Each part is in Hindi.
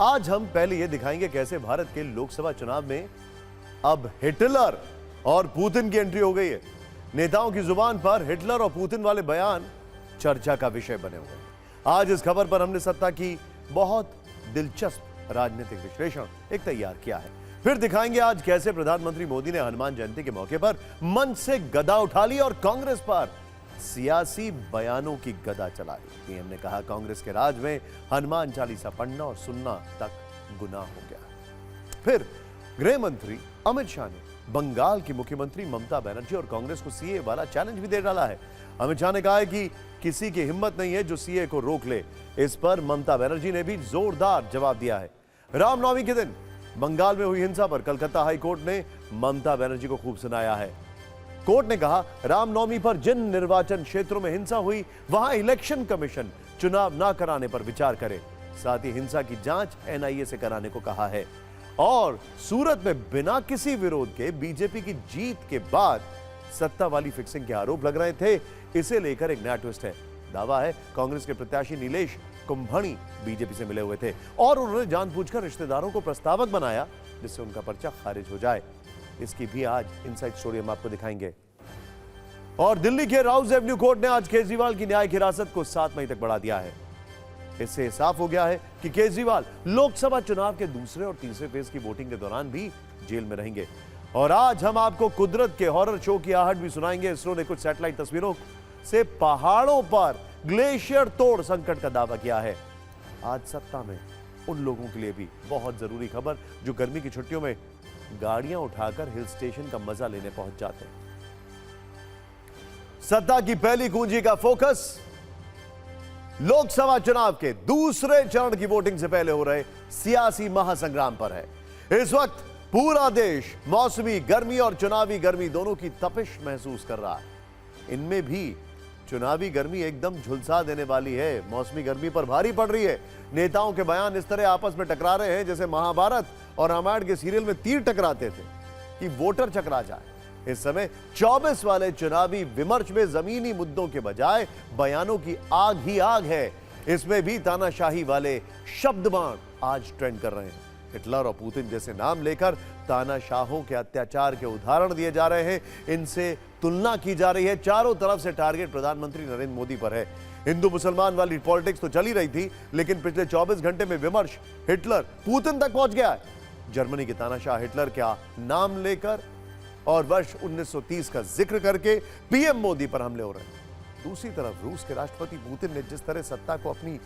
आज हम पहले यह दिखाएंगे कैसे भारत के लोकसभा चुनाव में अब हिटलर और पुतिन की एंट्री हो गई है। नेताओं की जुबान पर हिटलर और पुतिन वाले बयान चर्चा का विषय बने हुए हैं। आज इस खबर पर हमने सत्ता की बहुत दिलचस्प राजनीतिक विश्लेषण एक तैयार किया है। फिर दिखाएंगे आज कैसे प्रधानमंत्री मोदी ने हनुमान जयंती के मौके पर मंच से गदा उठा ली और कांग्रेस पर सियासी बयानों की गदा चला ली। पीएम ने कहा कांग्रेस के राज में हनुमान चालीसा पढ़ना और सुनना तक गुनाह हो गया। फिर गृह मंत्री अमित शाह ने बंगाल की मुख्यमंत्री ममता बनर्जी और कांग्रेस को सीए वाला चैलेंज भी दे डाला है। अमित शाह ने कहा है कि किसी की हिम्मत नहीं है जो सीए को रोक ले। इस पर ममता बनर्जी ने भी जोरदार जवाब दिया है। रामनवमी के दिन बंगाल में हुई हिंसा पर कलकत्ता हाई कोर्ट ने ममता बनर्जी को खूब सुनाया है। कोर्ट ने कहा रामनवमी पर जिन निर्वाचन क्षेत्रों में हिंसा हुई वहां इलेक्शन कमीशन चुनाव न कराने पर विचार करे। साथ ही हिंसा की जांच एनआईए से कराने को कहा है। और सूरत में बिना किसी विरोध के बीजेपी की जीत के बाद सत्ता वाली फिक्सिंग के आरोप लग रहे थे। इसे लेकर एक नया ट्विस्ट है। दावा है कांग्रेस के प्रत्याशी नीलेश कुंभणी बीजेपी से मिले हुए थे और उन्होंने जानबूझकर रिश्तेदारों को प्रस्तावक बनाया जिससे उनका पर्चा खारिज हो जाए। इसकी भी आज इनसाइड स्टोरी हम आपको दिखाएंगे। और दिल्ली के राउज एवेन्यू कोर्ट ने आज केजरीवाल की न्यायिक हिरासत को 7 मई तक बढ़ा दिया है। इससे साफ हो गया है कि केजरीवाल लोकसभा चुनाव के दूसरे और तीसरे फेज की वोटिंग के दौरान भी जेल में रहेंगे। और आज हम आपको कुदरत के हॉरर शो की आहट भी सुनाएंगे। इसरो ने कुछ सैटेलाइट तस्वीरों से पहाड़ों पर ग्लेशियर तोड़ संकट का दावा किया है। आज सत्ता में उन लोगों के लिए भी बहुत जरूरी खबर जो गर्मी की छुट्टियों में गाड़ियां उठाकर हिल स्टेशन का मजा लेने पहुंच जाते हैं। सत्ता की पहली कुंजी का फोकस लोकसभा चुनाव के दूसरे चरण की वोटिंग से पहले हो रहे सियासी महासंग्राम पर है। इस वक्त पूरा देश मौसमी गर्मी और चुनावी गर्मी दोनों की तपिश महसूस कर रहा है। इनमें भी चुनावी गर्मी एकदम झुलसा देने वाली है। मौसमी गर्मी पर भारी पड़ रही है। नेताओं के बयान इस तरह आपस में टकरा रहे हैं जैसे महाभारत और रामायण के सीरियल में तीर टकराते थे कि वोटर चकरा जाए। इस समय 24 वाले चुनावी विमर्श में जमीनी मुद्दों के बजाय बयानों की आग ही आग है। इसमें भी तानाशाही वाले शब्द बाण आज ट्रेंड कर रहे हैं। हिटलर और पुतिन जैसे नाम लेकर तानाशाहों के अत्याचार के उदाहरण दिए जा रहे हैं। इनसे तुलना की जा रही है। चारों तरफ से टारगेट प्रधानमंत्री नरेंद्र मोदी पर है। हिंदू मुसलमान वाली पॉलिटिक्स तो चल ही रही थी, लेकिन पिछले 24 घंटे में विमर्श हिटलर पुतिन तक पहुंच गया है। जर्मनी के तानाशाह हिटलर का नाम लेकर और वर्ष 1930 का जिक्र करके पीएम मोदी पर हमले हो रहे हैं। दूसरी तरफ रूस के राष्ट्रपति पुतिन ने जिस तरह सत्ता को अपनी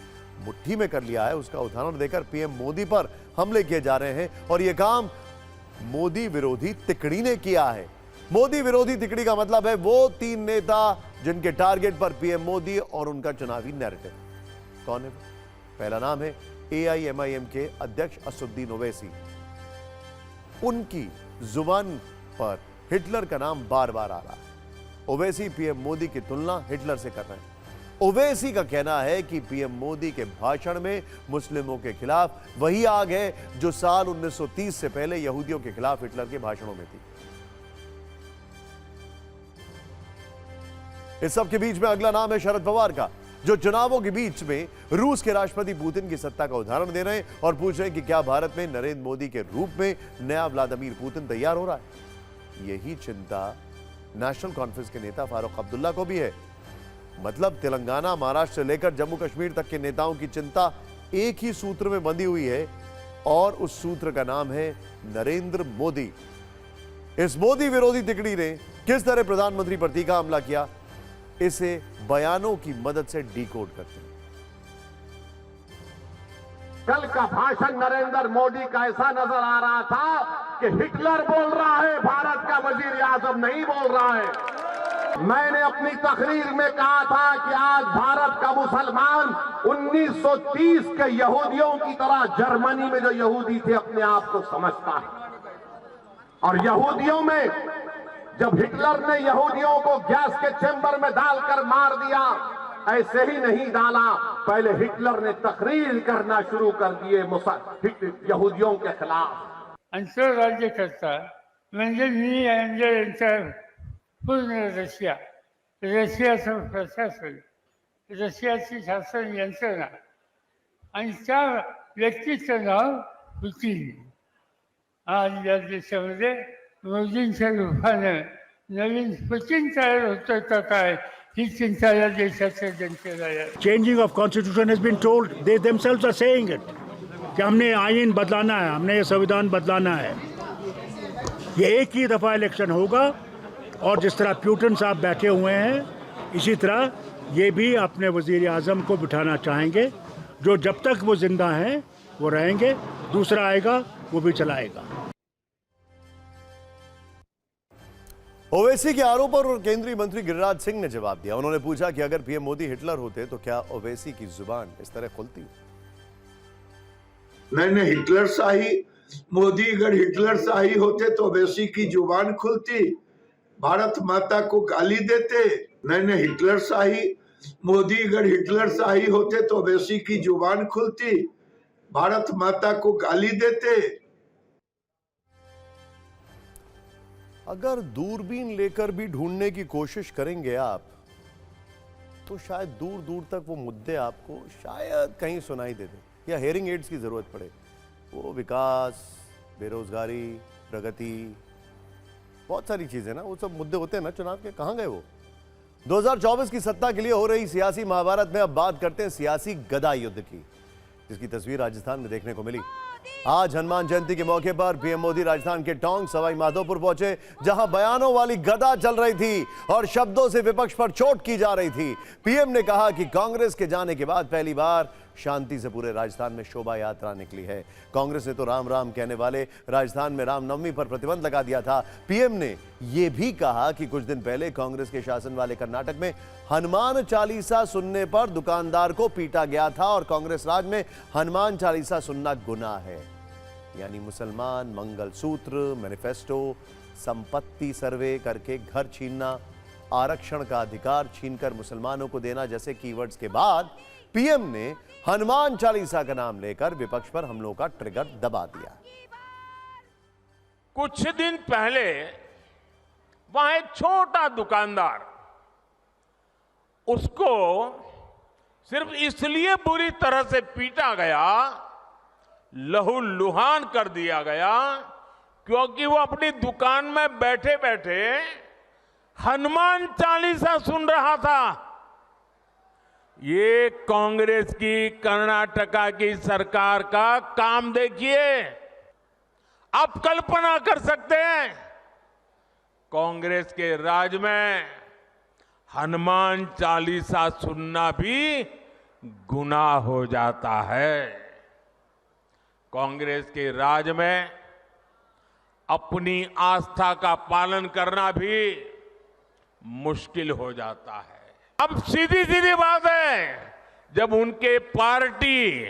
मुट्ठी में कर लिया है उसका उदाहरण देकर पीएम मोदी पर हमले किए जा रहे हैं। और यह काम मोदी विरोधी तिकड़ी ने किया है। मोदी विरोधी तिकड़ी का मतलब है वो 3 नेता जिनके टारगेट पर पीएम मोदी और उनका चुनावी नैरेटिव। कौन है? पहला नाम है एआईएमआईएम के अध्यक्ष असदुद्दीन ओवैसी। उनकी जुबान पर हिटलर का नाम बार बार आ रहा है। ओवैसी पीएम मोदी की तुलना हिटलर से कर रहे हैं। ओवैसी का कहना है कि पीएम मोदी के भाषण में मुस्लिमों के खिलाफ वही आग है जो साल 1930 से पहले यहूदियों के खिलाफ हिटलर के भाषणों में थी। इस सब के बीच में अगला नाम है शरद पवार का, जो चुनावों के बीच में रूस के राष्ट्रपति पुतिन की सत्ता का उदाहरण दे रहे हैं और पूछ रहे हैं कि क्या भारत में नरेंद्र मोदी के रूप में नया व्लादिमीर पुतिन तैयार हो रहा है। यही चिंता नेशनल कॉन्फ्रेंस के नेता फारूक अब्दुल्ला को भी है। मतलब तेलंगाना, महाराष्ट्र से लेकर जम्मू कश्मीर तक के नेताओं की चिंता एक ही सूत्र में बंधी हुई है और उस सूत्र का नाम है नरेंद्र मोदी। इस मोदी विरोधी तिकड़ी ने किस तरह प्रधानमंत्री पर तीखा हमला किया, इसे बयानों की मदद से डिकोड करते हैं। कल का भाषण नरेंद्र मोदी का ऐसा नजर आ रहा था कि हिटलर बोल रहा है, भारत का वजीर आजम नहीं बोल रहा है। मैंने अपनी तकरीर में कहा था कि आज भारत का मुसलमान 1930 के यहूदियों की तरह जर्मनी में जो यहूदी थे अपने आप को समझता है। और यहूदियों में जब हिटलर ने यहूदियों को गैस के चेंबर में डालकर मार दिया, ऐसे ही नहीं डाला, पहले हिटलर ने तकरीर करना शुरू कर दिए यहूदियों के खिलाफ। आंतरराज्यकर्ता म्हणजे मी यांच्या पूर्ण रशियाचं प्रशासन, रशियाची शासन यंत्रणा आणि त्या व्यक्तीचं नाव पुतीन. आज या देशामध्ये मोदींच्या रूपानं नवीन पुतीन तयार होतं का काय ही चिंता या देशाच्या जनतेला आहे. Changing of constitution has been told. They themselves are saying it. कि हमने आईन बदलाना है, हमने ये संविधान बदलाना है. ये एक ही दफ़ा इलेक्शन होगा और जिस तरह प्यूटन साहब बैठे हुए हैं इसी तरह ये भी अपने वज़ीर आज़म को बिठाना चाहेंगे. जो जब तक वो जिंदा हैं वो रहेंगे, दूसरा आएगा वो भी चलाएगा. ओवैसी के आरोप पर केंद्रीय मंत्री गिरिराज सिंह ने जवाब दिया. उन्होंने पूछा कि अगर पीएम मोदी हिटलर होते तो क्या ओवैसी की जुबान इस तरह खुलती? नहीं, हिटलर शाही मोदी अगर हिटलर शाही होते तो ओवैसी की जुबान खुलती, भारत माता को गाली देते. नहीं, हिटलर शाही मोदी अगर हिटलर शाही होते तो ओवैसी की जुबान खुलती, भारत माता को गाली देते. अगर दूरबीन लेकर भी ढूंढने की कोशिश करेंगे आप तो शायद दूर दूर तक वो मुद्दे आपको शायद कहीं सुनाई दे दें या हेयरिंग एड्स की जरूरत पड़े. वो विकास, बेरोजगारी, प्रगति, बहुत सारी चीजें ना, वो सब मुद्दे होते हैं ना चुनाव के. कहां गए वो? 2024 की सत्ता के लिए हो रही सियासी महाभारत में अब बात करते हैं सियासी गदा युद्ध की, जिसकी तस्वीर राजस्थान में देखने को मिली. आज हनुमान जयंती के मौके पर पीएम मोदी राजस्थान के टोंक सवाई माधोपुर पहुंचे, जहां बयानों वाली गदा चल रही थी और शब्दों से विपक्ष पर चोट की जा रही थी. पीएम ने कहा कि कांग्रेस के जाने के बाद पहली बार शांति से पूरे राजस्थान में शोभा यात्रा निकली है. कांग्रेस ने तो राम राम कहने वाले राजस्थान में रामनवमी पर प्रतिबंध लगा दिया था. पीएम ने यह भी कहा कि कुछ दिन पहले कांग्रेस के शासन वाले कर्नाटक में हनुमान चालीसा सुनने पर दुकानदार को पीटा गया था और कांग्रेस राज में हनुमान चालीसा सुनना गुनाह है. यानी मुसलमान मंगलसूत्र, मैनिफेस्टो, संपत्ति सर्वे करके घर छीनना, आरक्षण का अधिकार छीनकर मुसलमानों को देना जैसे कीवर्ड्स के बाद पीएम ने हनुमान चालीसा का नाम लेकर विपक्ष पर हमलों का ट्रिगर दबा दिया. कुछ दिन पहले वहां एक छोटा दुकानदार, उसको सिर्फ इसलिए बुरी तरह से पीटा गया, लहूलुहान कर दिया गया, क्योंकि वो अपनी दुकान में बैठे बैठे हनुमान चालीसा सुन रहा था. ये कांग्रेस की कर्नाटका की सरकार का काम देखिए. आप कल्पना कर सकते हैं कांग्रेस के राज में हनुमान चालीसा सुनना भी गुनाह हो जाता है. कांग्रेस के राज में अपनी आस्था का पालन करना भी मुश्किल हो जाता है. अब सीधी सीधी बात है, जब उनके पार्टी,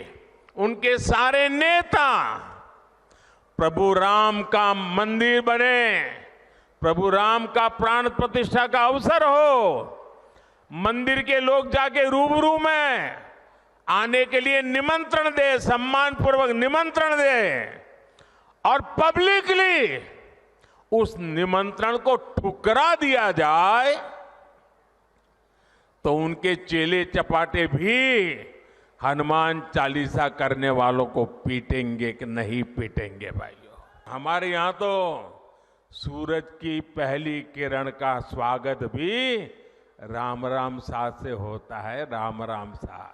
उनके सारे नेता प्रभु राम का मंदिर बने, प्रभु राम का प्राण प्रतिष्ठा का अवसर हो, मंदिर के लोग जाके रूबरू में आने के लिए निमंत्रण दे, सम्मानपूर्वक निमंत्रण दे और पब्लिकली उस निमंत्रण को ठुकरा दिया जाए तो उनके चेले चपाटे भी हनुमान चालीसा करने वालों को पीटेंगे कि नहीं पीटेंगे भाइयों. हमारे यहां तो सूरज की पहली किरण का स्वागत भी राम राम सा से होता है. राम राम सा.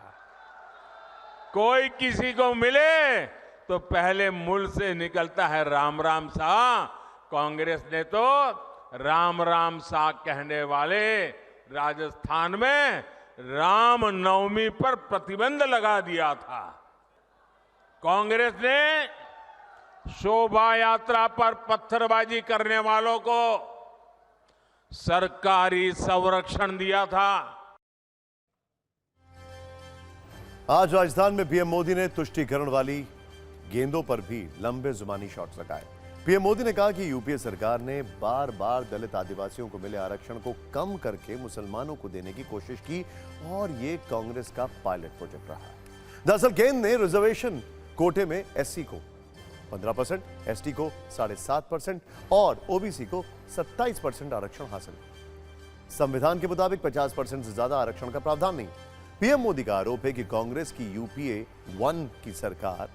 कोई किसी को मिले तो पहले मुंह से निकलता है राम राम सा. कांग्रेस ने तो राम राम सा कहने वाले राजस्थान में राम नवमी पर प्रतिबंध लगा दिया था. कांग्रेस ने शोभा यात्रा पर पत्थरबाजी करने वालों को सरकारी संरक्षण दिया था. आज राजस्थान में पीएम मोदी ने तुष्टीकरण वाली गेंदों पर भी लंबे जुबानी शॉट्स लगाए. पीएम मोदी ने कहा कि यूपीए सरकार ने बार बार दलित आदिवासियों को मिले आरक्षण को कम करके मुसलमानों को देने की कोशिश की और ये कांग्रेस का पायलट प्रोजेक्ट रहा है. दरअसल केंद्र ने रिजर्वेशन कोटे में एससी को 15%, एसटी को 7.5% और ओबीसी को 27% आरक्षण हासिल. संविधान के मुताबिक 50% से ज्यादा आरक्षण का प्रावधान नहीं. पीएम मोदी का आरोप है कि कांग्रेस की यूपीए 1 की सरकार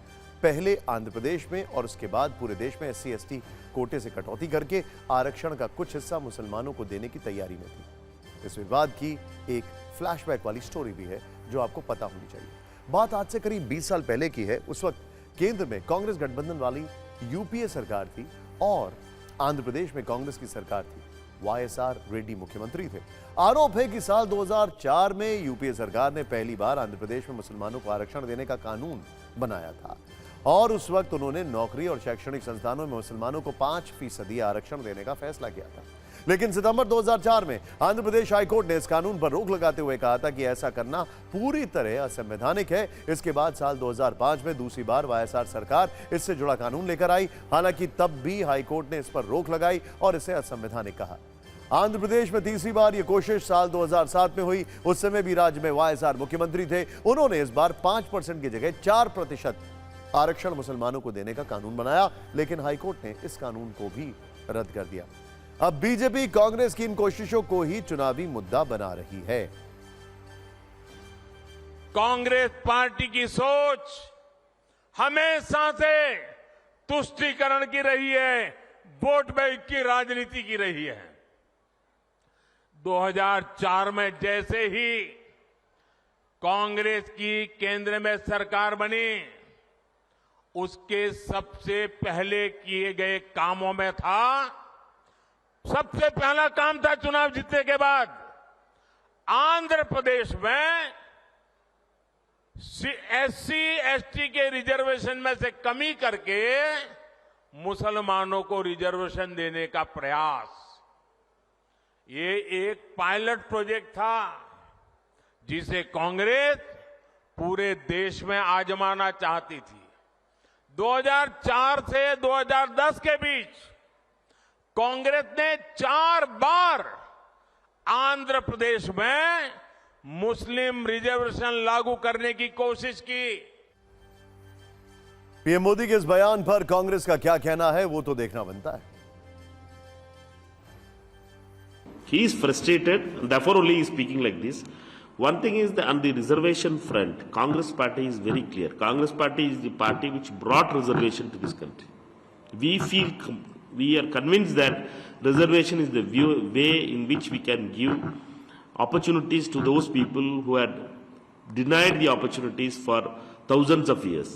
पहले आंध्र प्रदेश में और उसके बाद पूरे देश में SC ST कोटे से कटौती करके आरक्षण का कुछ हिस्सा मुसलमानों को देने की तैयारी में थी। इस विवाद की एक फ्लैशबैक वाली स्टोरी भी है जो आपको पता होनी चाहिए। बात आज से करीब 20 साल पहले की है। उस वक्त केंद्र में कांग्रेस गठबंधन वाली UPA सरकार थी और आंध्र प्रदेश में कांग्रेस की सरकार थी। YSR रेड्डी मुख्यमंत्री थे। आरोप है कि साल 2004 में UPA सरकार ने पहली बार आंध्र प्रदेश में मुसलमानों को आरक्षण देने का कानून बनाया था और उस वक्त उन्होंने नौकरी और शैक्षणिक संस्थानों में मुसलमानों को 5% आरक्षण देने का फैसला किया था। लेकिन सितंबर 2004 में आंध्र प्रदेश हाईकोर्ट ने इस कानून पर रोक लगाते हुए कहा था कि ऐसा करना पूरी तरह असंवैधानिक है। इसके बाद साल 2005 में दूसरी बार YSR सरकार इससे जुड़ा कानून लेकर आई। हालांकि तब भी हाईकोर्ट ने इस पर रोक लगाई और इसे असंवैधानिक कहा। आंध्र प्रदेश में तीसरी बार यह कोशिश साल 2007 में हुई। उस समय भी राज्य में YSR मुख्यमंत्री थे। उन्होंने इस बार 5% की जगह 4% आरक्षण मुसलमानों को देने का कानून बनाया, लेकिन हाईकोर्ट ने इस कानून को भी रद्द कर दिया। अब बीजेपी कांग्रेस की इन कोशिशों को ही चुनावी मुद्दा बना रही है। कांग्रेस पार्टी की सोच हमेशा से तुष्टीकरण की रही है, वोट बैंक की राजनीति की रही है। 2004 में जैसे ही कांग्रेस की केंद्र में सरकार बनी, उसके सबसे पहले किए गए कामों में था, सबसे पहला काम था चुनाव जीतने के बाद आंध्र प्रदेश में SC ST के रिजर्वेशन में से कमी करके मुसलमानों को रिजर्वेशन देने का प्रयास। ये एक पायलट प्रोजेक्ट था जिसे कांग्रेस पूरे देश में आजमाना चाहती थी। 2004 से 2010 के बीच कांग्रेस ने 4 बार आंध्र प्रदेश में मुस्लिम रिजर्वेशन लागू करने की कोशिश की। पीएम मोदी के इस बयान पर कांग्रेस का क्या कहना है वो तो देखना बनता है। He is frustrated, therefore only he is speaking like this. One thing is that on the reservation front, Congress party is very clear. Congress party is the party which brought reservation to this country. We are convinced that reservation is the way in which we can give opportunities to those people who had denied the opportunities for thousands of years.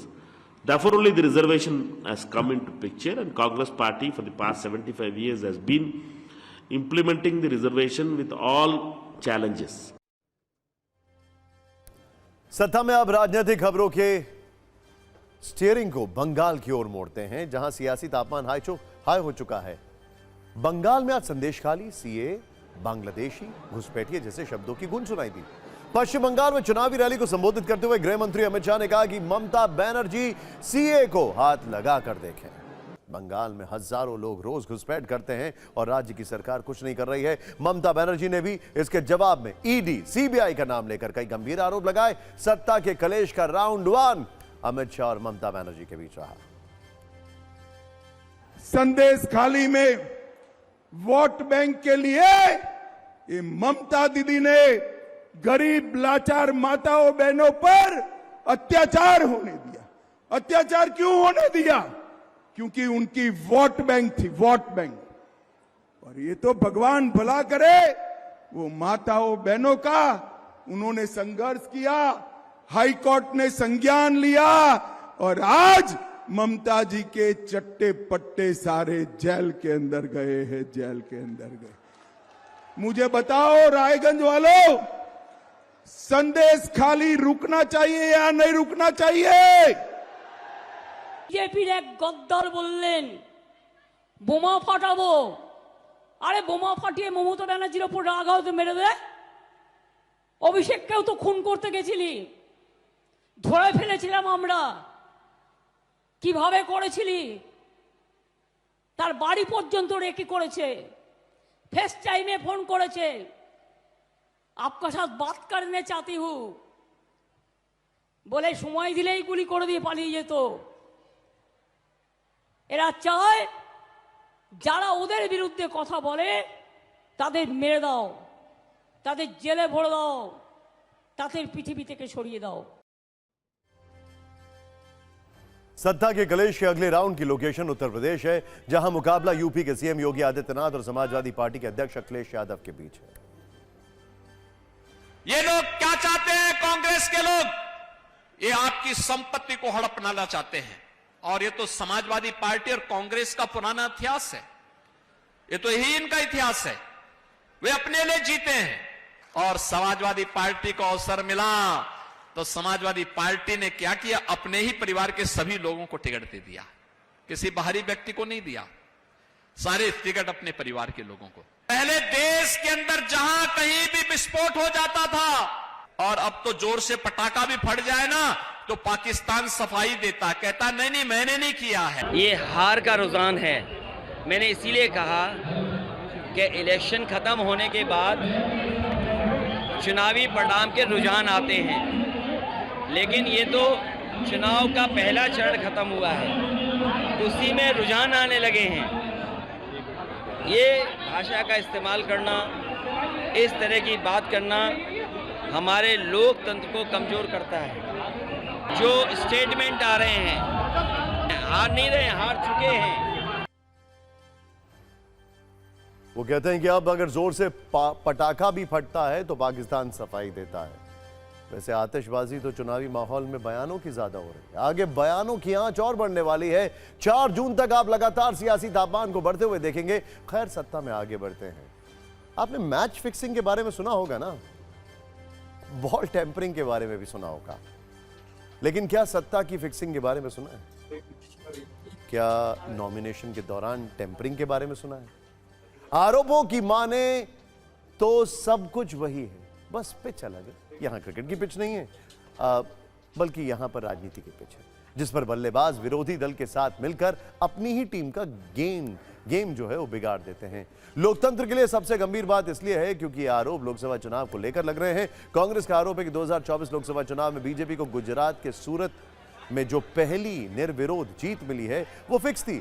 Therefore only the reservation has come into picture, and Congress party for the past 75 years has been implementing the reservation with all challenges. सत्ता में अब राजनीतिक खबरों के स्टीयरिंग को बंगाल की ओर मोड़ते हैं, जहां सियासी तापमान हाई हो चुका है। बंगाल में आज संदेशखाली, CA, बांग्लादेशी, घुसपैठिए जैसे शब्दों की गूंज सुनाई दी। पश्चिम बंगाल में चुनावी रैली को संबोधित करते हुए गृह मंत्री अमित शाह ने कहा कि ममता बनर्जी CA को हाथ लगा कर देखें। बंगाल में हजारों लोग रोज घुसपैठ करते हैं और राज्य की सरकार कुछ नहीं कर रही है। ममता बनर्जी ने भी इसके जवाब में ED, CBI का नाम लेकर कई गंभीर आरोप लगाए। सत्ता के कलेश का राउंड 1 अमित शाह और ममता बनर्जी के बीच रहा। संदेश खाली में वोट बैंक के लिए ये ममता दीदी ने गरीब लाचार माताओं बहनों पर अत्याचार होने दिया। अत्याचार क्यों होने दिया? क्योंकि उनकी वोट बैंक थी, वोट बैंक। और ये तो भगवान भला करे, वो माताओं बहनों का उन्होंने संघर्ष किया, हाई कोर्ट ने संज्ञान लिया और आज ममता जी के चट्टे पट्टे सारे जेल के अंदर गए हैं, जेल के अंदर गए। मुझे बताओ रायगंज वालों, संदेश खाली रुकना चाहिए या नहीं रुकना चाहिए? বিজেপির এক গদ্দার বললেন বোমা ফাটাবো। আরে বোমা ফাটিয়ে মমতা ব্যানার্জির ওপর রাগাও তো মেরে দে। অভিষেককেও তো খুন করতে গেছিলি, ধরে ফেলেছিলাম আমরা। কিভাবে করেছিলি? তার বাড়ি পর্যন্ত রেকি করেছে, ফেস টাইমে ফোন করেছে। आपका साथ बात करने चाहती हूँ বলে সময় দিলেই গুলি করে দিয়ে পালিয়ে যেত। এরা চায় যারা ওদের বিরুদ্ধে কথা বলে তাদের মেরে দাও, তাদের জেলে ভরে দাও, তাদের পৃথিবী থেকে সরিয়ে দাও। सत्ता के कलेश के अगले राउंड की लोकेशन उत्तर प्रदेश है, जहां मुकाबला यूपी के सीएम योगी आदित्यनाथ और समाजवादी पार्टी के अध्यक्ष अखिलेश यादव के बीच है। ये लोग क्या चाहते हैं? कांग्रेस के लोग ये आपकी संपत्ति को हड़पना चाहते हैं, और ये तो समाजवादी पार्टी और कांग्रेस का पुराना इतिहास है। ये तो यही इनका इतिहास है। वे अपने लिए जीते हैं, और समाजवादी पार्टी को अवसर मिला तो समाजवादी पार्टी ने क्या किया? अपने ही परिवार के सभी लोगों को टिकट दे दिया, किसी बाहरी व्यक्ति को नहीं दिया, सारे टिकट अपने परिवार के लोगों को। पहले देश के अंदर जहां कहीं भी विस्फोट हो जाता था, और अब तो जोर से पटाखा भी फट जाए ना तो पाकिस्तान सफाई देता, कहता नहीं नहीं मैंने नहीं किया है। ये हार का रुझान है। मैंने इसीलिए कहा कि इलेक्शन खत्म होने के बाद चुनावी परिणाम के रुझान आते हैं, लेकिन ये तो चुनाव का पहला चरण खत्म हुआ है, उसी में रुझान आने लगे हैं। ये भाषा का इस्तेमाल करना, इस तरह की बात करना हमारे लोकतंत्र को कमज़ोर करता है। जो स्टेटमेंट आ रहे हैं, हार नहीं रहे, हार चुके हैं। वो कहते हैं कि अब अगर जोर से पटाखा भी फटता है तो पाकिस्तान सफाई देता है। वैसे आतिशबाजी तो चुनावी माहौल में बयानों की ज्यादा हो रही है। आगे बयानों की आंच और बढ़ने वाली है। 4 जून तक आप लगातार सियासी तापमान को बढ़ते हुए देखेंगे। खैर, सत्ता में आगे बढ़ते हैं। आपने मैच फिक्सिंग के बारे में सुना होगा ना, बॉल टेम्परिंग के बारे में भी सुना होगा, लेकिन क्या सत्ता की फिक्सिंग के बारे में सुना है? क्या नॉमिनेशन के दौरान टेम्परिंग के बारे में सुना है? आरोपों की माने तो सब कुछ वही है, बस पिच अलग है। यहां क्रिकेट की पिच नहीं है, बल्कि यहां पर राजनीति की पिच है, जिस पर बल्लेबाज विरोधी दल के साथ मिलकर अपनी ही टीम का गेम जो है वो बिगाड़ देते हैं। लोकतंत्र के लिए सबसे गंभीर बात इसलिए है क्योंकि ये आरोप लोकसभा चुनाव को लेकर लग रहे हैं। कांग्रेस का आरोप है कि 2024 लोकसभा चुनाव में बीजेपी को गुजरात के सूरत में जो पहली निर्विरोध जीत मिली है वो फिक्स थी।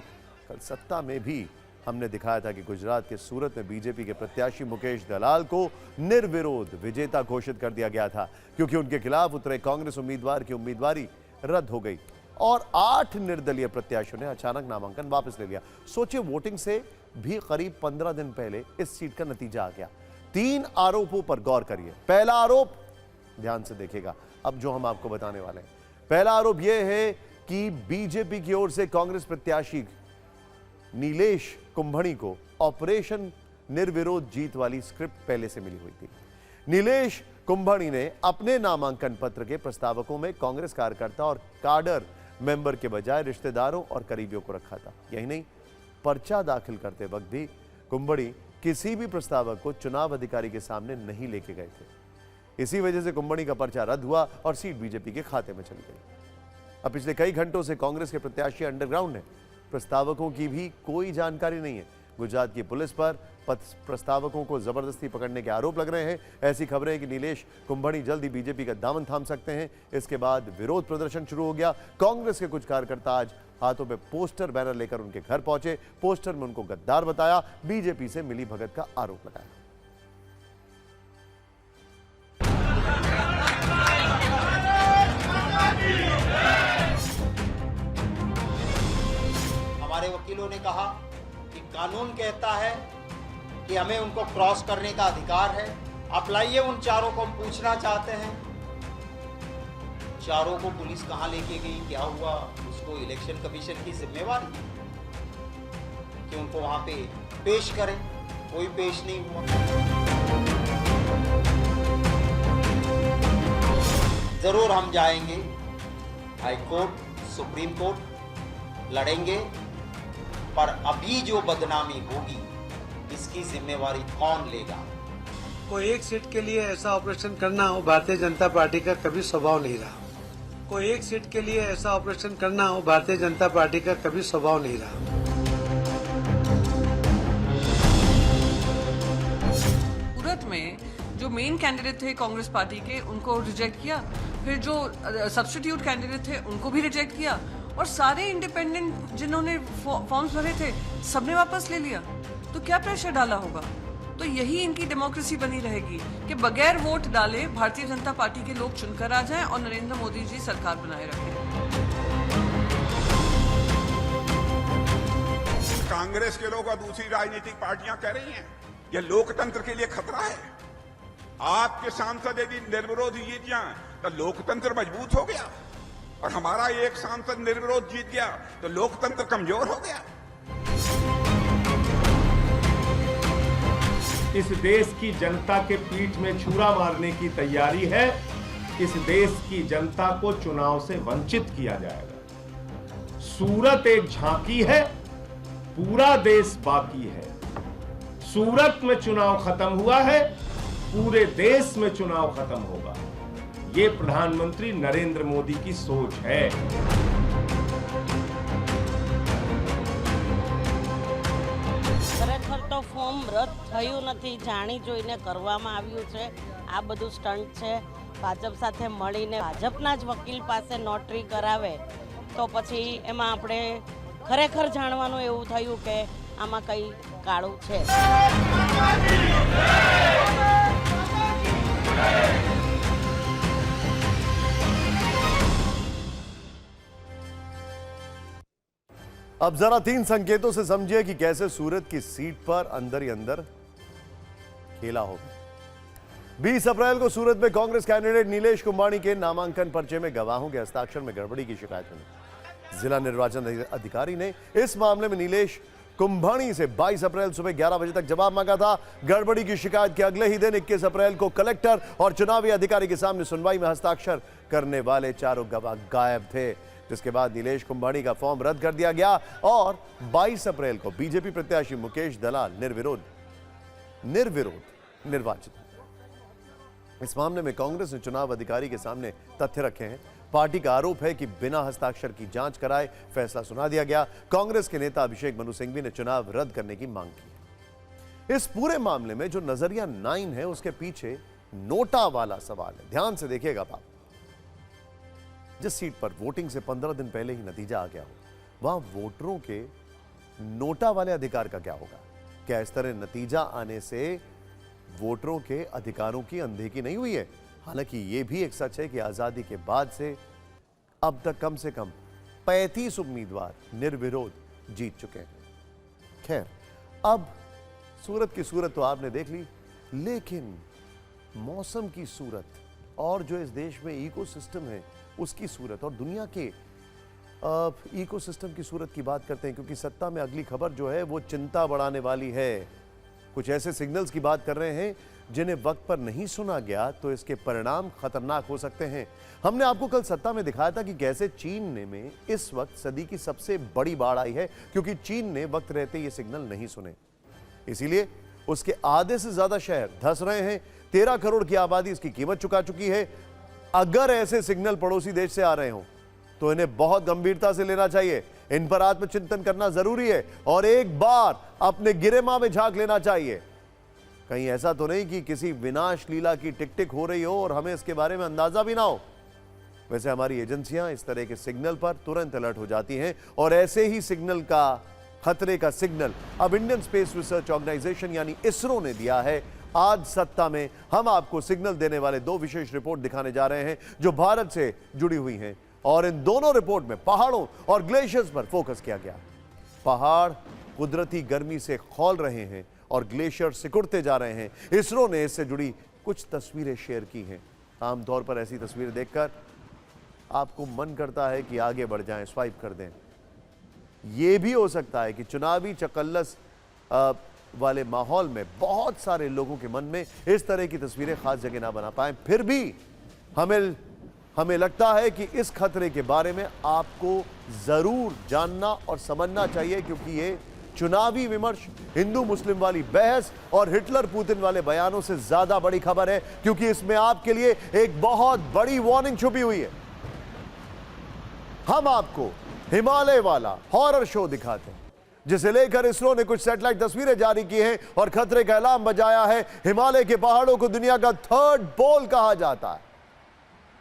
कल सत्ता में भी हमने दिखाया था कि गुजरात के सूरत में बीजेपी के प्रत्याशी मुकेश दलाल को निर्विरोध विजेता घोषित कर दिया गया था, क्योंकि उनके खिलाफ उतरे कांग्रेस उम्मीदवार की उम्मीदवारी रद्द हो गई और 8 निर्दलीय प्रत्याशियों ने अचानक नामांकन वापस ले लिया। सोचिए, वोटिंग से भी करीब 15 दिन पहले इस सीट का नतीजा आ गया। 3 आरोपों पर गौर करिए। पहला आरोप, ध्यान से देखिएगा अब जो हम आपको बताने वाले हैं। पहला आरोप यह है कि बीजेपी की ओर से कांग्रेस प्रत्याशी नीलेश कुंभणी को ऑपरेशन निर्विरोध जीत वाली स्क्रिप्ट पहले से मिली हुई थी। नीलेश कुंभणी ने अपने नामांकन पत्र के प्रस्तावकों में कांग्रेस कार्यकर्ता और काडर मेंबर के बजाय रिश्तेदारों और करीबियों को रखा था। यही नहीं, पर्चा दाखिल करते वक्त भी कुंभणी किसी भी प्रस्तावक को चुनाव अधिकारी के सामने नहीं लेके गए थे। इसी वजह से कुंभणी का पर्चा रद्द हुआ और सीट बीजेपी के खाते में चली गई। अब पिछले कई घंटों से कांग्रेस के प्रत्याशी अंडरग्राउंड है। प्रस्तावकों की भी कोई जानकारी नहीं है। गुजरात की पुलिस पर प्रस्तावकों को जबरदस्ती पकड़ने के आरोप लग रहे हैं। ऐसी खबरें हैं कि नीलेश कुंभणी जल्द ही बीजेपी का दामन थाम सकते हैं। इसके बाद विरोध प्रदर्शन शुरू हो गया। कांग्रेस के कुछ कार्यकर्ता आज हाथों में पोस्टर बैनर लेकर उनके घर पहुंचे। पोस्टर में उनको गद्दार बताया, बीजेपी से मिली भगत का आरोप लगाया। हमारे वकीलों ने कहा कि कानून कहता है कि हमें उनको क्रॉस करने का अधिकार है। आप लाइए उन चारों को हम पूछना चाहते हैं। चारों को पुलिस कहां लेके गई, क्या हुआ, उसको इलेक्शन कमीशन की जिम्मेवारी कि उनको वहां पे पेश करें। कोई पेश नहीं हुआ। जरूर हम जाएंगे हाई कोर्ट, सुप्रीम कोर्ट, लड़ेंगे, पर अभी जो बदनामी होगी इसकी जिम्मेवारी कौन लेगा? कोई एक सीट के लिए ऐसा ऑपरेशन करना हो भारतीय जनता पार्टी का कभी स्वभाव नहीं रहा। कोई एक सीट के लिए ऐसा ऑपरेशन करना हो भारतीय जनता पार्टी का कभी स्वभाव नहीं रहा। सूरत में जो मेन कैंडिडेट थे कांग्रेस पार्टी के, उनको रिजेक्ट किया। फिर जो सब्स्टिट्यूट कैंडिडेट थे उनको भी रिजेक्ट किया, और सारे इंडिपेंडेंट जिन्होंने फॉर्म्स भरे थे सबने वापस ले लिया। तो क्या प्रेशर डाला होगा? तो यही इनकी डेमोक्रेसी बनी रहेगी कि बगैर वोट डाले भारतीय जनता पार्टी के लोग चुनकर आ जाएं और नरेंद्र मोदी जी सरकार बनाए रखें। कांग्रेस के लोग और दूसरी राजनीतिक पार्टियां कह रही हैं यह लोकतंत्र के लिए खतरा है। आपके सांसद यदि निर्विरोध जीत जाएं तो लोकतंत्र मजबूत हो गया, और हमारा एक सांसद निर्विरोध जीत गया तो लोकतंत्र कमजोर हो गया। इस देश की जनता के पीठ में छुरा मारने की तैयारी है। इस देश की जनता को चुनाव से वंचित किया जाएगा। सूरत एक झांकी है, पूरा देश बाकी है। सूरत में चुनाव खत्म हुआ है, पूरे देश में चुनाव खत्म होगा। ये प्रधानमंत्री नरेंद्र मोदी की सोच है। ખરેખર તો ફોર્મ રદ થયું નથી, જાણી જોઈને કરવામાં આવ્યું છે। આ બધું સ્ટન્ટ છે। ભાજપ સાથે મળીને ભાજપના જ વકીલ પાસે નોટરી કરાવે તો પછી એમાં આપણે ખરેખર જાણવાનું એવું થયું કે આમાં કંઈ કાળું છે। अब जरा 3 संकेतों से समझिए कि कैसे सूरत की सीट पर अंदर ही अंदर खेला होगा। 20 अप्रैल को सूरत में कांग्रेस कैंडिडेट नीलेश कुंभानी के नामांकन पर्चे में गवाहों के हस्ताक्षर में गड़बड़ी की शिकायत मिली। जिला निर्वाचन अधिकारी ने इस मामले में नीलेश कुंभानी से 22 अप्रैल सुबह 11 बजे तक जवाब मांगा था। गड़बड़ी की शिकायत के अगले ही दिन 21 अप्रैल को कलेक्टर और चुनावी अधिकारी के सामने सुनवाई में हस्ताक्षर करने वाले चारों गवाह गायब थे, जिसके बाद नीलेश कुंभानी का फॉर्म रद्द कर दिया गया और 22 अप्रैल को बीजेपी प्रत्याशी मुकेश दलाल निर्विरोध निर्वाचित। इस मामले में कांग्रेस ने चुनाव अधिकारी के सामने तथ्य रखे हैं। पार्टी का आरोप है कि बिना हस्ताक्षर की जांच कराए फैसला सुना दिया गया। कांग्रेस के नेता अभिषेक मनु सिंघवी ने चुनाव रद्द करने की मांग की। इस पूरे मामले में जो नजरिया 9 है उसके पीछे नोटा वाला सवाल है। ध्यान से देखिएगा आप। जिस सीट पर वोटिंग से 15 दिन पहले ही नतीजा आ गया हो, वहां वोटरों के नोटा वाले अधिकार का क्या होगा? क्या इस तरह नतीजा आने से वोटरों के अधिकारों की अनदेखी नहीं हुई है? हालांकि यह भी एक सच है कि आजादी के बाद से अब तक कम से कम 35 उम्मीदवार निर्विरोध जीत चुके हैं। खैर, अब सूरत की सूरत तो आपने देख ली, लेकिन मौसम की सूरत और जो इस देश में इकोसिस्टम है उसकी सूरत और दुनिया के इकोसिस्टम की सूरत की बात करते हैं, क्योंकि सत्ता में अगली खबर जो है वो चिंता बढ़ाने वाली है। कुछ ऐसे सिग्नल्स की बात कर रहे हैं जिन्हें वक्त पर नहीं सुना गया तो इसके परिणाम खतरनाक हो सकते हैं। हमने आपको कल सत्ता में दिखाया था कि कैसे चीन में इस वक्त सदी की सबसे बड़ी बाढ़ आई है, क्योंकि चीन ने वक्त रहते ये सिग्नल नहीं सुने। इसीलिए उसके आधे से ज्यादा शहर धंस रहे हैं। 13 करोड़ की आबादी इसकी कीमत चुका चुकी है। अगर ऐसे सिग्नल पड़ोसी देश से आ रहे हो तो इन्हें बहुत गंभीरता से लेना चाहिए। इन पर आत्मचिंतन करना जरूरी है और एक बार अपने गिरेमा में झांक लेना चाहिए। कहीं ऐसा तो नहीं कि किसी विनाश लीला की टिक टिक हो रही हो और हमें इसके बारे में अंदाजा भी ना हो। वैसे हमारी एजेंसियां इस तरह के सिग्नल पर तुरंत अलर्ट हो जाती हैं और ऐसे ही सिग्नल का खतरे का सिग्नल अब इंडियन स्पेस रिसर्च ऑर्गेनाइजेशन यानी इसरो ने दिया है। आज सत्ता में हम आपको सिग्नल देने वाले 2 विशेष रिपोर्ट दिखाने जा रहे हैं जो भारत से जुड़ी हुई हैं और इन दोनों रिपोर्ट में पहाड़ों और ग्लेशियर्स पर फोकस किया गया। पहाड़ कुदरती गर्मी से खौल रहे हैं और ग्लेशियर सिकुड़ते जा रहे हैं। इसरो ने इससे जुड़ी कुछ तस्वीरें शेयर की हैं। आमतौर पर ऐसी तस्वीरें देखकर आपको मन करता है कि आगे बढ़ जाएं, स्वाइप कर दें। यह भी हो सकता है कि चुनावी चकल्लस वाले माहौल में बहुत सारे लोगों के मन में इस तरह की तस्वीरें खास जगह ना बना पाएं। फिर भी हमें लगता है कि इस खतरे के बारे में आपको जरूर जानना और समझना चाहिए, क्योंकि ये चुनावी विमर्श, हिंदू मुस्लिम वाली बहस और हिटलर पुतिन वाले बयानों से ज्यादा बड़ी खबर है, क्योंकि इसमें आपके लिए एक बहुत बड़ी वार्निंग छुपी हुई है। हम आपको हिमालय वाला हॉरर शो दिखाते हैं जिसे लेकर इसरो ने कुछ सैटेलाइट तस्वीरें जारी की हैं और खतरे का अलार्म बजाया है। हिमालय के पहाड़ों को दुनिया का 3rd पोल कहा जाता है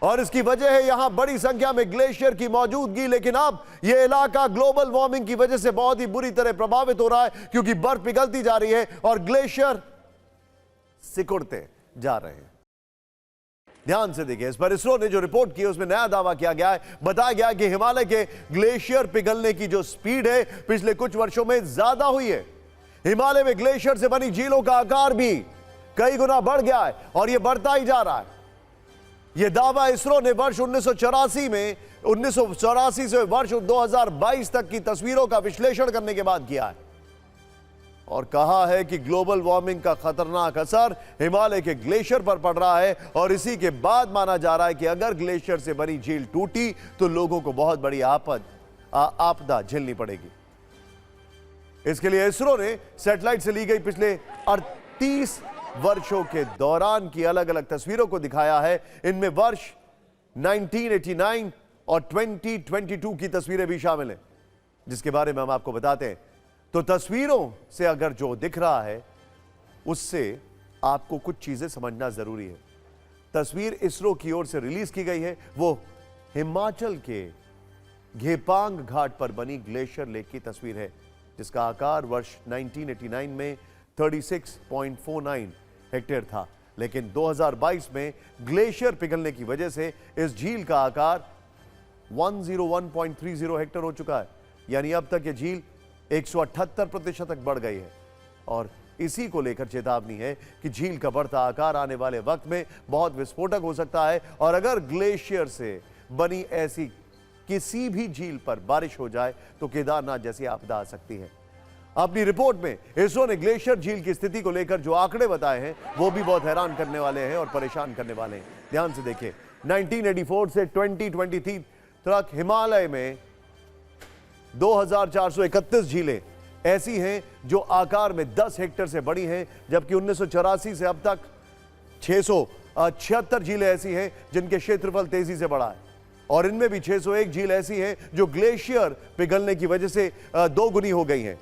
और इसकी वजह है यहां बड़ी संख्या में ग्लेशियर की मौजूदगी। लेकिन अब यह इलाका ग्लोबल वार्मिंग की वजह से बहुत ही बुरी तरह प्रभावित हो रहा है, क्योंकि बर्फ पिघलती जा रही है और ग्लेशियर सिकुड़ते जा रहे हैं। ध्यान से देखिए, इस पर इसरो ने जो रिपोर्ट की है उसमें नया दावा किया गया है। बताया गया कि हिमालय के ग्लेशियर पिघलने की जो स्पीड है पिछले कुछ वर्षों में ज्यादा हुई है। हिमालय में ग्लेशियर से बनी झीलों का आकार भी कई गुना बढ़ गया है और यह बढ़ता ही जा रहा है। यह दावा इसरो ने वर्ष 1984 से वर्ष 2022 तक की तस्वीरों का विश्लेषण करने के बाद किया है और कहा है कि ग्लोबल वार्मिंग का खतरनाक असर हिमालय के ग्लेशियर पर पड़ रहा है और इसी के बाद माना जा रहा है कि अगर ग्लेशियर से बनी झील टूटी तो लोगों को बहुत बड़ी आपदा झेलनी पड़ेगी। इसके लिए इसरो ने सैटेलाइट से ली गई पिछले 38 वर्षों के दौरान की अलग अलग तस्वीरों को दिखाया है। इनमें वर्ष 1989 और 2022 की तस्वीरें भी शामिल हैं, जिसके बारे में हम आपको बताते हैं। तो तस्वीरों से अगर जो दिख रहा है उससे आपको कुछ चीजें समझना जरूरी है। तस्वीर इसरो की ओर से रिलीज की गई है, वो हिमाचल के घेपांग घाट पर बनी ग्लेशियर लेक की तस्वीर है, जिसका आकार वर्ष 1989 में 36.49 हेक्टेयर था, लेकिन 2022 में ग्लेशियर पिघलने की वजह से इस झील का आकार 101.30 हेक्टेयर हो चुका है। यानी अब तक यह झील 178% तक बढ़ गई है और इसी को लेकर चेतावनी है कि झील का बढ़ता आकार आने वाले वक्त में बहुत विस्फोटक हो सकता है और अगर ग्लेशियर से बनी ऐसी किसी भी झील पर बारिश हो जाए तो केदारनाथ जैसी आपदा आ सकती है। अपनी रिपोर्ट में इसरो ने ग्लेशियर झील की स्थिति को लेकर जो आंकड़े बताए हैं वो भी बहुत हैरान करने वाले हैं और परेशान करने वाले हैं। ध्यान से देखिए, 1984 से 2023 तक हिमालय में 2431 झीलें ऐसी हैं जो आकार में 10 हेक्टेयर से बड़ी हैं, जबकि 1984 से अब तक 676 झीलें ऐसी हैं जिनके क्षेत्रफल तेजी से बढ़ा है और इनमें भी 601 झील ऐसी हैं जो ग्लेशियर पिघलने की वजह से दोगुनी हो गई हैं।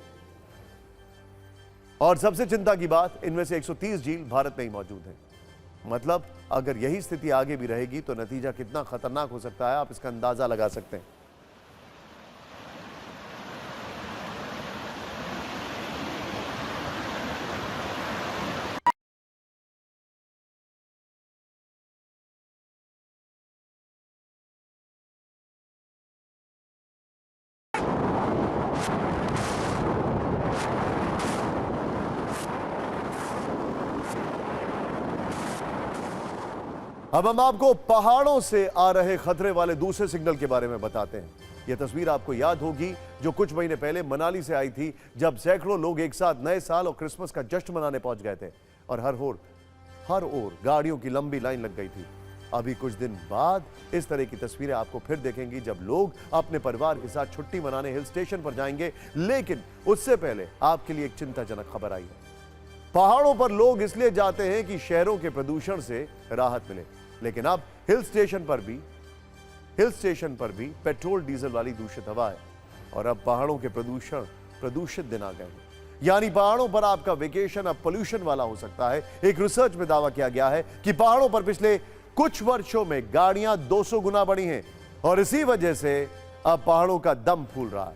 और सबसे चिंता की बात, इनमें से 130 झील भारत में ही मौजूद हैं। मतलब अगर यही स्थिति आगे भी रहेगी तो नतीजा कितना खतरनाक हो सकता है आप इसका अंदाजा लगा सकते हैं। अब हम आपको पहाड़ों से आ रहे खतरे वाले दूसरे सिग्नल के बारे में बताते हैं। यह तस्वीर आपको याद होगी जो कुछ महीने पहले मनाली से आई थी, जब सैकड़ों लोग एक साथ नए साल और क्रिसमस का जश्न मनाने पहुंच गए थे और हर ओर गाड़ियों की लंबी लाइन लग गई थी। अभी कुछ दिन बाद इस तरह की तस्वीरें आपको फिर देखेंगी जब लोग अपने परिवार के साथ छुट्टी मनाने हिल स्टेशन पर जाएंगे। लेकिन उससे पहले आपके लिए एक चिंताजनक खबर आई है। पहाड़ों पर लोग इसलिए जाते हैं कि शहरों के प्रदूषण से राहत मिले, लेकिन अब हिल स्टेशन पर भी पेट्रोल डीजल वाली दूषित हवा है और अब पहाड़ों के प्रदूषित दिन आ गए हैं। यानी पहाड़ों पर आपका वेकेशन अब पोल्यूशन वाला हो सकता है। एक रिसर्च में दावा किया गया है कि पहाड़ों पर पिछले कुछ वर्षों में गाड़ियां 200 गुना बढ़ी हैं और इसी वजह से अब पहाड़ों का दम फूल रहा है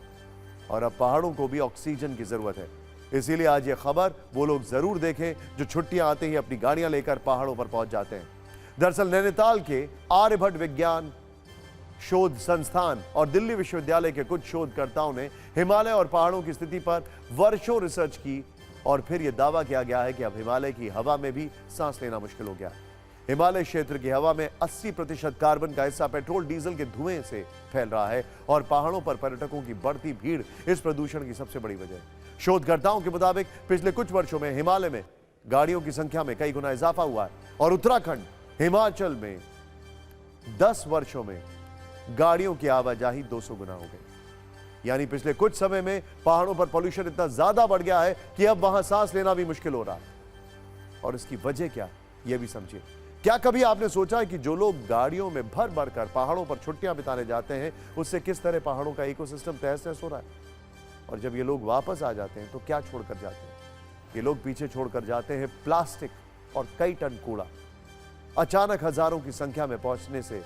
और अब पहाड़ों को भी ऑक्सीजन की जरूरत है। इसीलिए आज ये खबर वो लोग जरूर देखें जो छुट्टियां आते ही अपनी गाड़ियां लेकर पहाड़ों पर पहुंच जाते हैं। दरअसल नैनीताल के आर्यभट्ट विज्ञान शोध संस्थान और दिल्ली विश्वविद्यालय के कुछ शोधकर्ताओं ने हिमालय और पहाड़ों की स्थिति पर वर्षों रिसर्च की और फिर यह दावा किया गया है कि अब हिमालय की हवा में भी सांस लेना मुश्किल हो गया। हिमालय क्षेत्र की हवा में 80% कार्बन का हिस्सा पेट्रोल डीजल के धुएं से फैल रहा है और पहाड़ों पर पर्यटकों की बढ़ती भीड़ इस प्रदूषण की सबसे बड़ी वजह है। शोधकर्ताओं के मुताबिक पिछले कुछ वर्षों में हिमालय में गाड़ियों की संख्या में कई गुना इजाफा हुआ है और उत्तराखंड हिमाचल में 10 वर्षों में गाड़ियों की आवाजाही 200 गुना हो गई। यानी पिछले कुछ समय में पहाड़ों पर पॉल्यूशन इतना ज्यादा बढ़ गया है कि अब वहां सांस लेना भी मुश्किल हो रहा है। और इसकी वजह क्या, यह भी समझिए। क्या कभी आपने सोचा है कि जो लोग गाड़ियों में भर भर कर पहाड़ों पर छुट्टियां बिताने जाते हैं उससे किस तरह पहाड़ों का इकोसिस्टम तहस नहस हो रहा है? और जब ये लोग वापस आ जाते हैं तो क्या छोड़कर जाते हैं? ये लोग पीछे छोड़कर जाते हैं प्लास्टिक और कई टन कूड़ा। अचानक हजारों की संख्या में पहुंचने से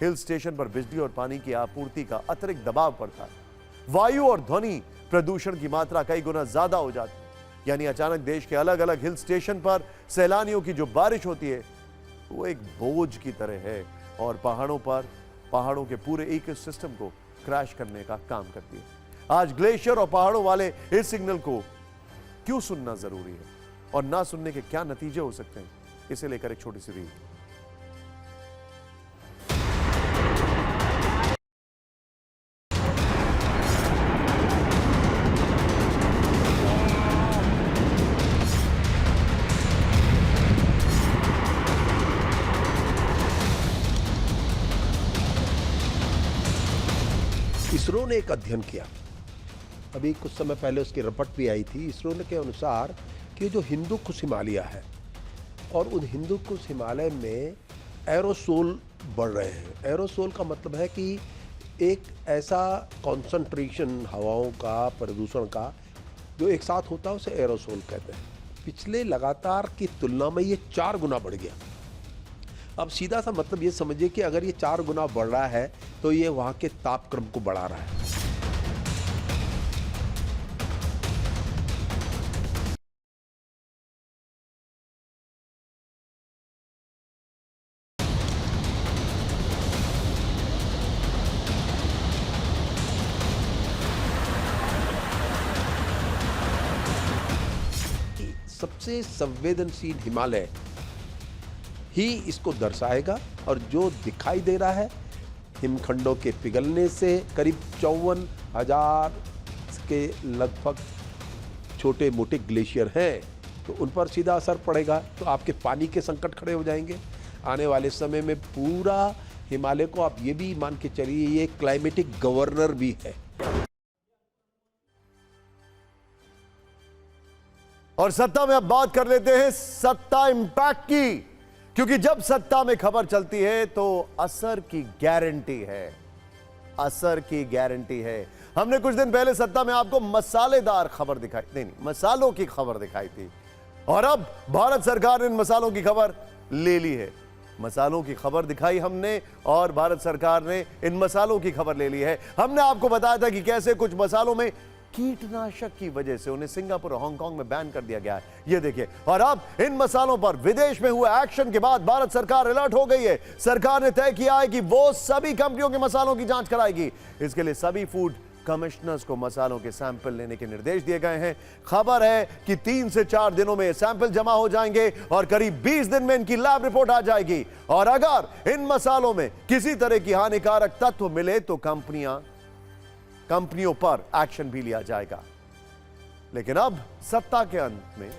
हिल स्टेशन पर बिजली और पानी की आपूर्ति का अतिरिक्त दबाव पड़ता है। वायु और ध्वनि प्रदूषण की मात्रा कई गुना ज्यादा हो जाती है। यानी अचानक देश के अलग अलग हिल स्टेशन पर सैलानियों की जो बारिश होती है वो एक बोझ की तरह है और पहाड़ों के पूरे इकोसिस्टम को क्रैश करने का काम करती है। आज ग्लेशियर और पहाड़ों वाले इस सिग्नल को क्यों सुनना जरूरी है और ना सुनने के क्या नतीजे हो सकते हैं, इसे लेकर एक छोटी सी रील। इसरो ने एक अध्ययन किया, अभी कुछ समय पहले उसकी रिपोर्ट भी आई थी। इसरो के अनुसार कि जो हिंदू कुश हिमालय है और उन हिंदू कुश हिमालय में एरोसोल बढ़ रहे हैं। एरोसोल का मतलब है कि एक ऐसा कॉन्सेंट्रेशन हवाओं का, प्रदूषण का जो एक साथ होता है उसे एरोसोल कहते हैं। पिछले लगातार की तुलना में ये 4 गुना बढ़ गया। अब सीधा सा मतलब ये समझिए कि अगर ये 4 गुना बढ़ रहा है तो ये वहाँ के तापक्रम को बढ़ा रहा है। सबसे संवेदनशील हिमालय ही इसको दर्शाएगा और जो दिखाई दे रहा है हिमखंडों के पिघलने से करीब 54,000 के लगभग छोटे मोटे ग्लेशियर हैं, तो उन पर सीधा असर पड़ेगा। तो आपके पानी के संकट खड़े हो जाएंगे। आने वाले समय में पूरा हिमालय को आप ये भी मान के चलिए ये क्लाइमेटिक गवर्नर भी है। और सत्ता में अब बात कर लेते हैं सत्ता इंपैक्ट की, क्योंकि जब सत्ता में खबर चलती है तो असर की गारंटी है। असर की गारंटी है। हमने कुछ दिन पहले सत्ता में आपको मसालेदार खबर दिखाई, नहीं मसालों की खबर दिखाई थी, और अब भारत सरकार ने इन मसालों की खबर ले ली है। मसालों की खबर दिखाई हमने और भारत सरकार ने इन मसालों की खबर ले ली है। हमने आपको बताया था कि कैसे कुछ मसालों में कीटनाशक की वजह से उन्हें सिंगापुर और हांगकांग में बैन कर दिया गया है। ये देखिए, और अब इन मसालों पर विदेश में हुए एक्शन के बाद भारत सरकार अलर्ट हो गई है। सरकार ने तय किया है कि वो सभी कंपनियों के मसालों की जांच कराएगी। इसके लिए सभी फूड कमिश्नर्स को मसालों के सैंपल लेने के निर्देश दिए गए हैं। खबर है कि 3 से 4 दिनों में सैंपल जमा हो जाएंगे और करीब 20 दिन में इनकी लैब रिपोर्ट आ जाएगी। और अगर इन मसालों में किसी तरह की हानिकारक तत्व मिले तो कंपनियों पर एक्शन भी लिया जाएगा। लेकिन अब सत्ता के अंत में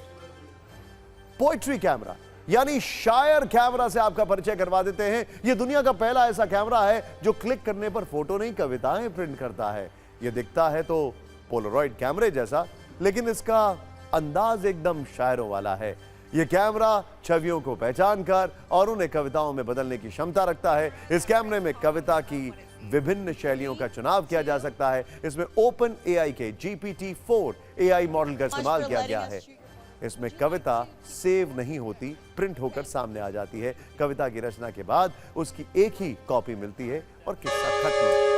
पोएट्री कैमरा यानी शायर कैमरा से आपका परिचय करवा देते हैं। यह दुनिया का पहला ऐसा कैमरा है जो क्लिक करने पर फोटो नहीं कविताएं प्रिंट करता है। यह दिखता है तो पोलरॉइड कैमरे जैसा, लेकिन इसका अंदाज एकदम शायरों वाला है। यह कैमरा छवियों को पहचान कर और उन्हें कविताओं में बदलने की क्षमता रखता है। इस कैमरे में कविता की विभिन्न शैलियों का चुनाव किया जा सकता है। इसमें ओपन एआई के GPT-4 एआई मॉडल का इस्तेमाल किया गया है। इसमें कविता सेव नहीं होती, प्रिंट होकर सामने आ जाती है। कविता की रचना के बाद उसकी एक ही कॉपी मिलती है और किस्सा खत्म।